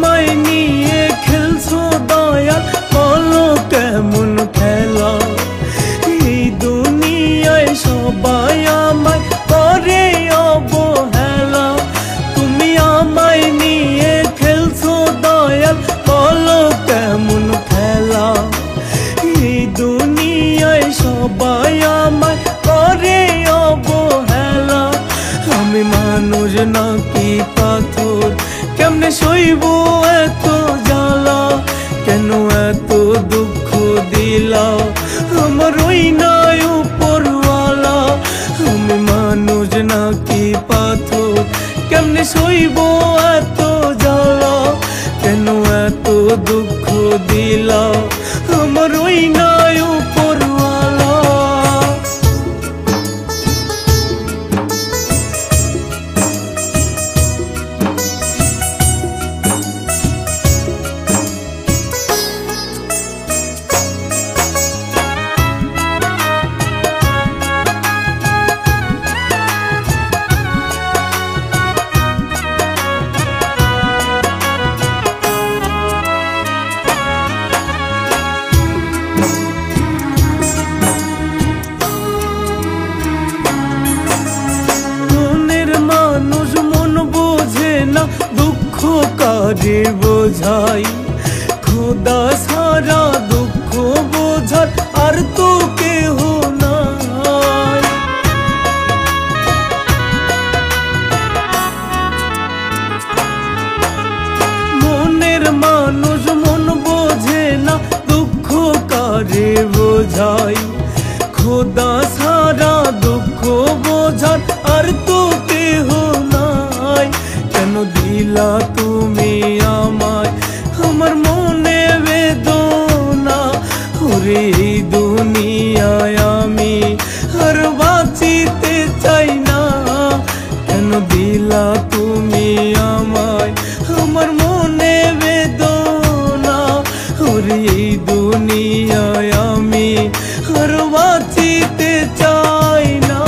আমায় নিয়ে খেলছো দয়াল, বলো কেমন খেলা। এই দুনিয়ায় সবাই আমায় করে অবহেলা, তুমি আমায় নিয়ে খেলছো দয়াল, বলো কেমন খেলা। এই দুনিয়ায় সবাই আমায় করে অবহেলা, আমি মানুষ নাকি পাথর, কেমনে সইব এত জ্বালা। কেন এত দুঃখ দিলা আমার ওই নাই উপরওয়ালা। আমি মানুষ নাকি পাথর, কেমনে সইব এত জ্বালা। কেন এত দুঃখ দিলা আমার ওই নাই উপরওয়ালা। দুঃখ কারে বোঝাই, খোদা সারা দুঃখ বোঝার আর তো কেহ নাই। মনের মানুষ মন বোঝে না, দুঃখ কারে বোঝাই। খোদা সারা দুঃখ বোঝার আর তো কেহ নাই। কেন দিলা তুমি আমায় আমার মনে বেদনা, ওরে এই দুনিয়ায় আমি আর বাঁচিতে চাই না। কেন দিলা তুমি আমায় আমার মনে বেদনা, ওরে এই দুনিয়ায় আমি আর বাঁচিতে চাই না।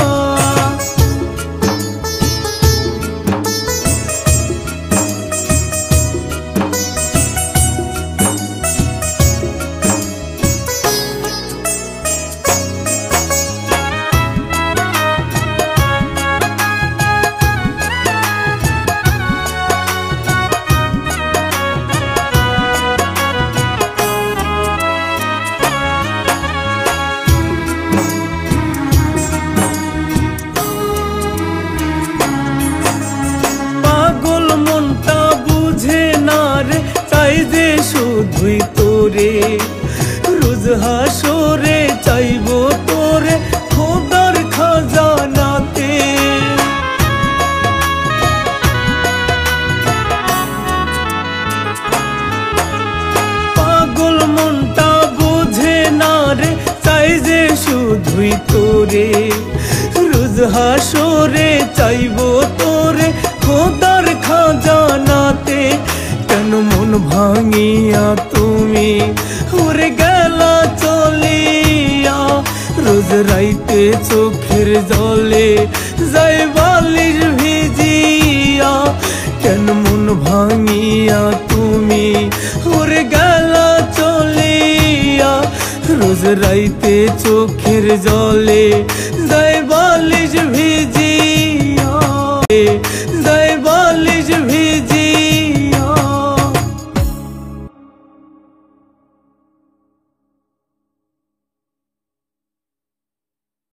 চাই যে শুধুই তোরে, রোজ হাসরে চাইব তোরে খোদার খাজানাতে। পাগল মনটা বোঝে না রে, চাই যে শুধুই তোরে, রোজ হাসরে চাইব তোরে খোদার খাজানাতে। কেন মন ভাঙিয়া তুমি ওরে গেলা চলিয়া, রোজ রাইতে চোখের জলে যাই বালিশ ভিজিয়া। কেন মন ভাঙিয়া তুমি ওরে গেলা চলিয়া, রোজ রাইতে চোখের জলে যাই বালিশ ভিজিয়া, যাই বালিশ